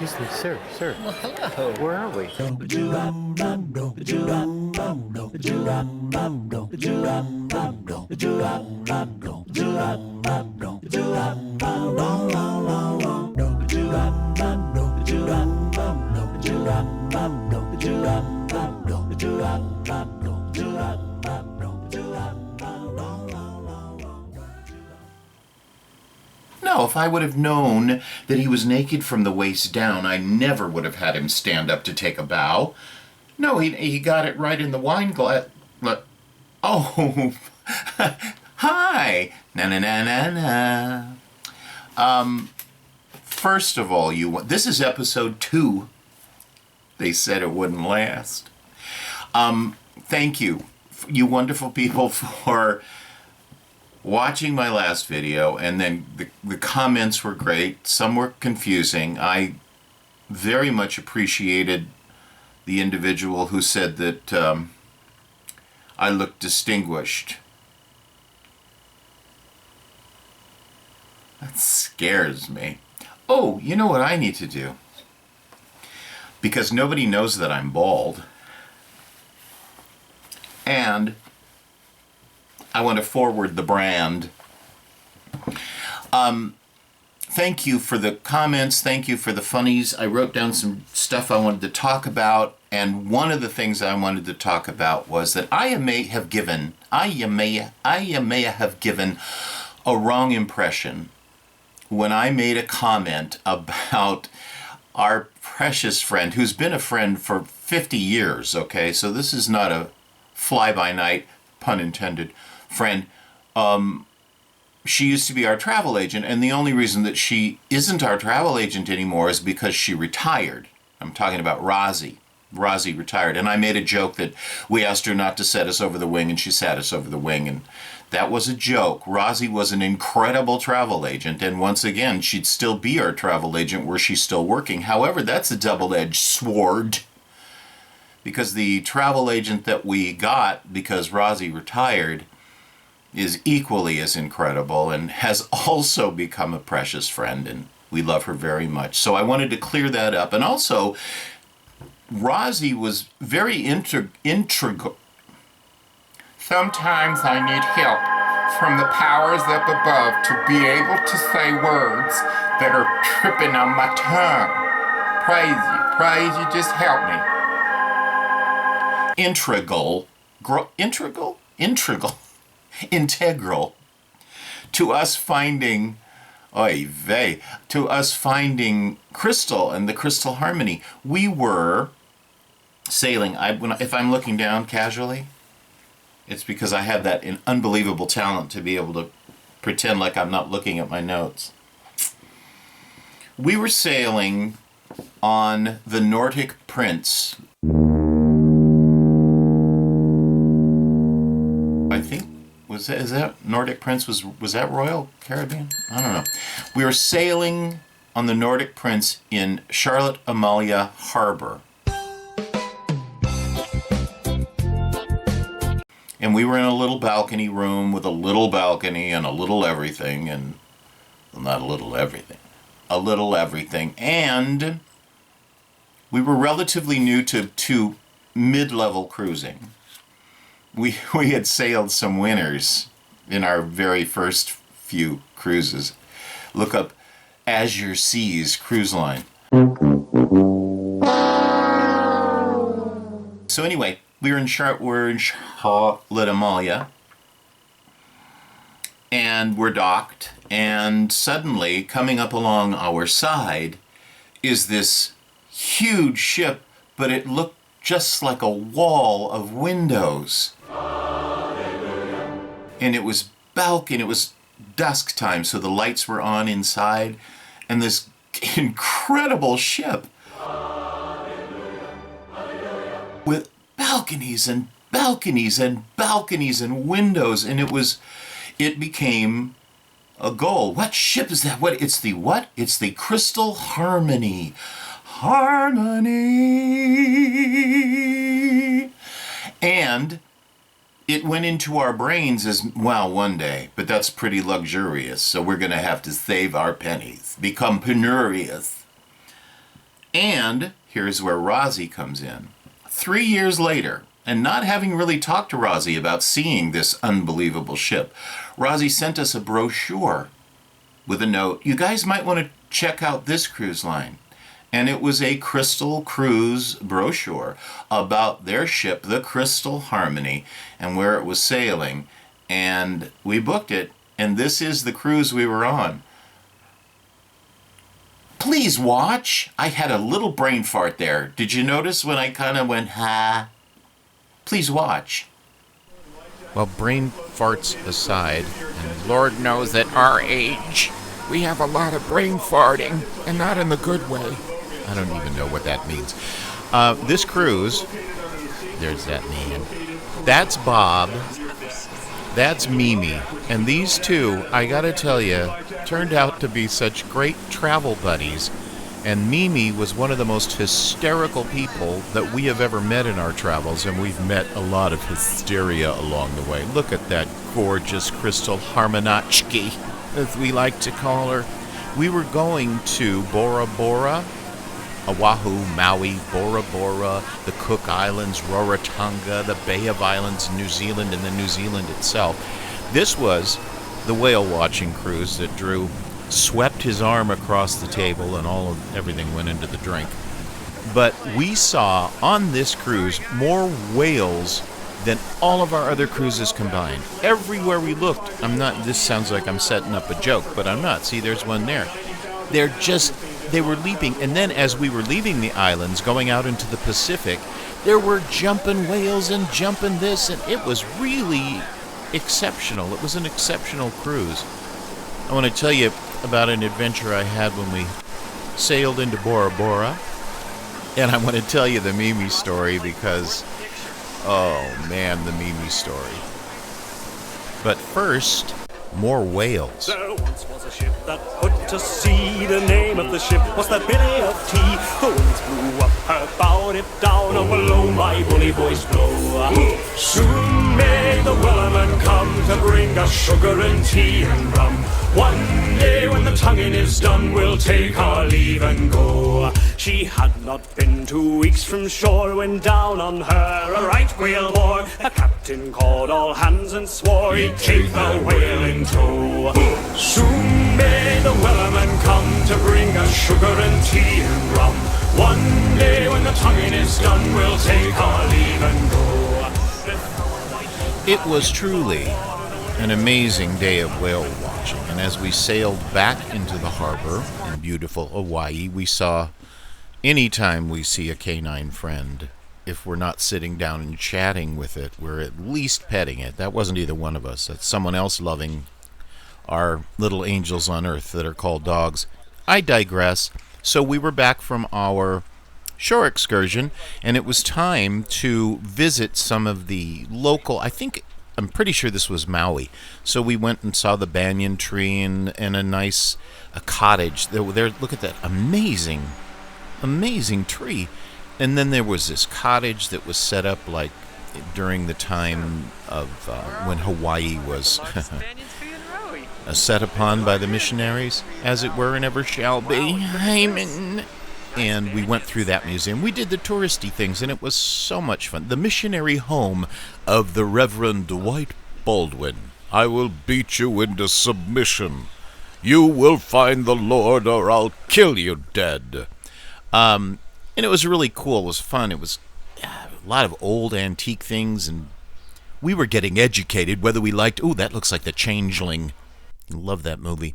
Excuse me, sir. Well, hello. Where are we? No, if I would have known that he was naked from the waist down, I never would have had him stand up to take a bow. No, he got it right in the wine glass. Oh, hi. Na na na na na. First of all, this is episode 2. They said it wouldn't last. Thank you, you wonderful people, for watching my last video, and then the comments were great. Some were confusing. I very much appreciated the individual who said that I looked distinguished. That scares me. Oh, you know what I need to do? Because nobody knows that I'm bald. And I want to forward the brand. Thank you for the comments. Thank you for the funnies. I wrote down some stuff I wanted to talk about, and one of the things I wanted to talk about was that I may have given a wrong impression when I made a comment about our precious friend, who's been a friend for 50 years, okay? So this is not a fly-by-night, pun intended, friend. She used to be our travel agent, and the only reason that she isn't our travel agent anymore is because she retired. I'm talking about Rosie. Rosie retired, and I made a joke that we asked her not to set us over the wing, and she sat us over the wing, and that was a joke. Rosie was an incredible travel agent, and once again, she'd still be our travel agent were she still working. However, that's a double-edged sword, because the travel agent that we got because Rosie retired is equally as incredible and has also become a precious friend, and we love her very much. So I wanted to clear that up. And also, Rosie was very integral. Sometimes I need help from the powers up above to be able to say words that are tripping on my tongue. Praise you, just help me. Integral to us finding Crystal and the Crystal Harmony. We were sailing. If I'm looking down casually, it's because I have that unbelievable talent to be able to pretend like I'm not looking at my notes. We were sailing on the Nordic Prince. I think is that Nordic Prince? Was that Royal Caribbean? I don't know. We were sailing on the Nordic Prince in Charlotte Amalia Harbor. And we were in a little balcony room with a little balcony and a little everything, and well, not a little everything, a little everything. And we were relatively new to mid-level cruising. We had sailed some winters in our very first few cruises. Look up Azure Seas Cruise Line. So anyway, we're in Charlotte Amalia, and we're docked, and suddenly coming up along our side is this huge ship, but it looked just like a wall of windows. And it was balcony, it was dusk time, so the lights were on inside, and this incredible ship with balconies and balconies and balconies and windows, and it became a goal. What ship is that? It's the Crystal Harmony. Harmony. And it went into our brains as, well, one day, but that's pretty luxurious, so we're going to have to save our pennies, become penurious. And here's where Rosie comes in. 3 years later, and not having really talked to Rosie about seeing this unbelievable ship, Rosie sent us a brochure with a note, you guys might want to check out this cruise line. And it was a Crystal Cruise brochure about their ship, the Crystal Harmony, and where it was sailing. And we booked it, and this is the cruise we were on. Please watch. I had a little brain fart there. Did you notice when I kind of went, ha? Please watch. Well, brain farts aside, and Lord knows at our age, we have a lot of brain farting, and not in the good way. I don't even know what that means. This cruise, there's that man. That's Bob. That's Mimi. And these two, I gotta tell you, turned out to be such great travel buddies. And Mimi was one of the most hysterical people that we have ever met in our travels, and we've met a lot of hysteria along the way. Look at that gorgeous Crystal Harmonachki, as we like to call her. We were going to Bora Bora, Oahu, Maui, Bora Bora, the Cook Islands, Rarotonga, the Bay of Islands, New Zealand, and then New Zealand itself. This was the whale watching cruise that Drew swept his arm across the table and everything went into the drink. But we saw on this cruise more whales than all of our other cruises combined. Everywhere we looked, this sounds like I'm setting up a joke, but I'm not. See, there's one there. They were leaping, and then as we were leaving the islands, going out into the Pacific, there were jumping whales and jumping this, and it was really exceptional. It was an exceptional cruise. I want to tell you about an adventure I had when we sailed into Bora Bora, and I want to tell you the Mimi story because, oh man, the Mimi story. But first, more whales. There once was a ship that put to sea. The name of the ship was the Billy of Tea. The winds blew up her bow, it down, oh below my bully boys blow. Soon may the Wellerman come to bring us sugar and tea and rum. One day when the tonguing is done, we'll take our leave and go. She had not been 2 weeks from shore when down on her a right whale bore. A captain called all hands and swore he'd take the whale in tow. Soon may the Wellerman come to bring us sugar and tea and rum. One day when the tonguing is done, we'll take our leave and go. It was truly an amazing day of whale watching, and as we sailed back into the harbor in beautiful Hawaii, we saw, anytime we see a canine friend, if we're not sitting down and chatting with it, we're at least petting it. That wasn't either one of us. That's someone else loving our little angels on earth that are called dogs. I digress. So we were back from our shore excursion, and it was time to visit some of the local, I'm pretty sure this was Maui. So we went and saw the banyan tree and a cottage. There, look at that amazing tree. And then there was this cottage that was set up like during the time of when Hawaii was set upon by the missionaries, as it were, and ever shall be. Amen. And we went through that museum. We did the touristy things, and it was so much fun. The missionary home of the Reverend Dwight Baldwin. I will beat you into submission. You will find the Lord, or I'll kill you dead. And it was really cool. It was fun. It was a lot of old antique things, and we were getting educated, whether we liked... Ooh, that looks like The Changeling. I love that movie.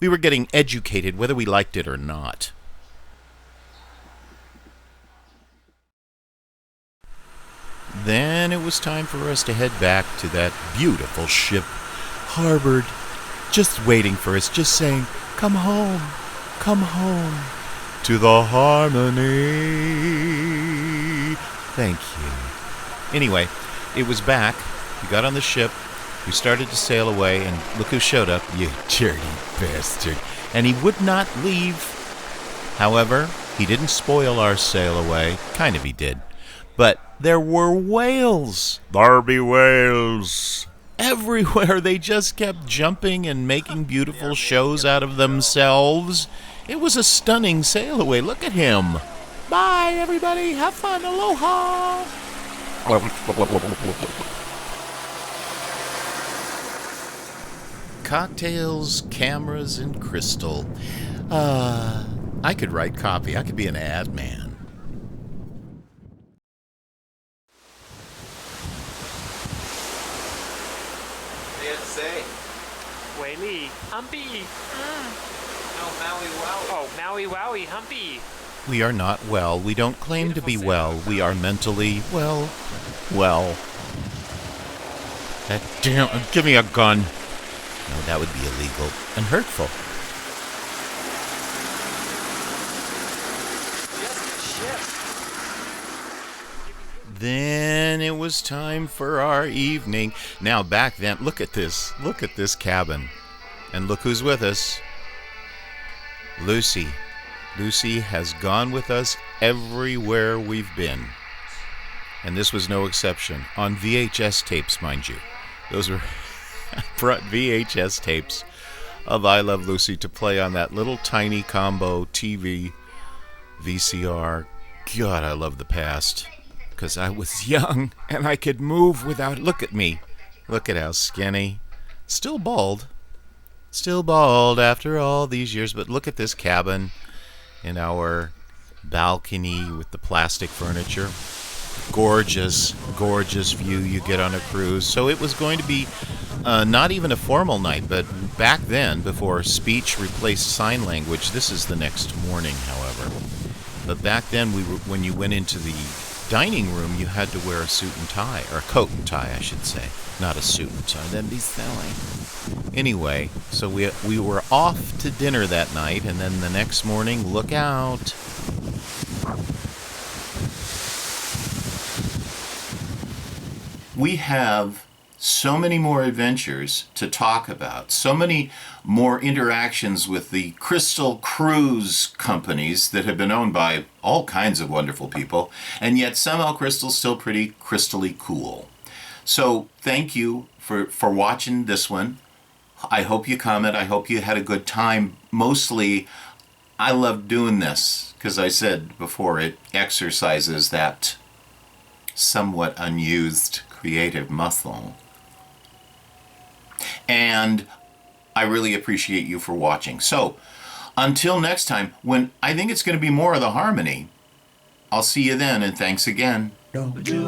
We were getting educated, whether we liked it or not. Then it was time for us to head back to that beautiful ship, harbored, just waiting for us, just saying, come home to the Harmony. Thank you. Anyway, it was back. We got on the ship. We started to sail away, and look who showed up. You dirty bastard. And he would not leave. However, he didn't spoil our sail away. Kind of he did. But there were whales. Barbie whales. Everywhere. They just kept jumping and making beautiful shows out of themselves. It was a stunning sail away. Look at him. Bye, everybody. Have fun. Aloha. Cocktails, cameras, and crystal. I could write copy. I could be an ad man. What do you have to say? 维利，Humpy， No, Maui Wowie. Oh, Maui Wowie, Humpy. We are not well. We don't claim to be well. We are mentally, well. Damn, give me a gun. No, that would be illegal and hurtful. Then it was time for our evening. Now back then, look at this cabin. And look who's with us. Lucy. Lucy has gone with us everywhere we've been. And this was no exception. On VHS tapes, mind you. Those were I brought VHS tapes of I Love Lucy to play on that little tiny combo TV VCR. God, I love the past. Because I was young and I could move without... Look at me. Look at how skinny. Still bald. Still bald after all these years. But look at this cabin in our balcony with the plastic furniture. Gorgeous, gorgeous view you get on a cruise. So it was going to be not even a formal night, but back then, before speech replaced sign language, this is the next morning, however. But back then, when you went into the dining room, you had to wear a suit and tie, or a coat and tie, I should say. Not a suit and tie. That'd be silly. Anyway, so we were off to dinner that night, and then the next morning, look out. We have so many more adventures to talk about, so many more interactions with the Crystal Cruise companies that have been owned by all kinds of wonderful people, and yet somehow Crystal's still pretty crystally cool. So thank you for watching this one. I hope you comment. I hope you had a good time. Mostly, I love doing this because I said before, it exercises that somewhat unused creative muscle. And I really appreciate you for watching. So, until next time, when I think it's going to be more of the harmony, I'll see you then, and thanks again. Juran.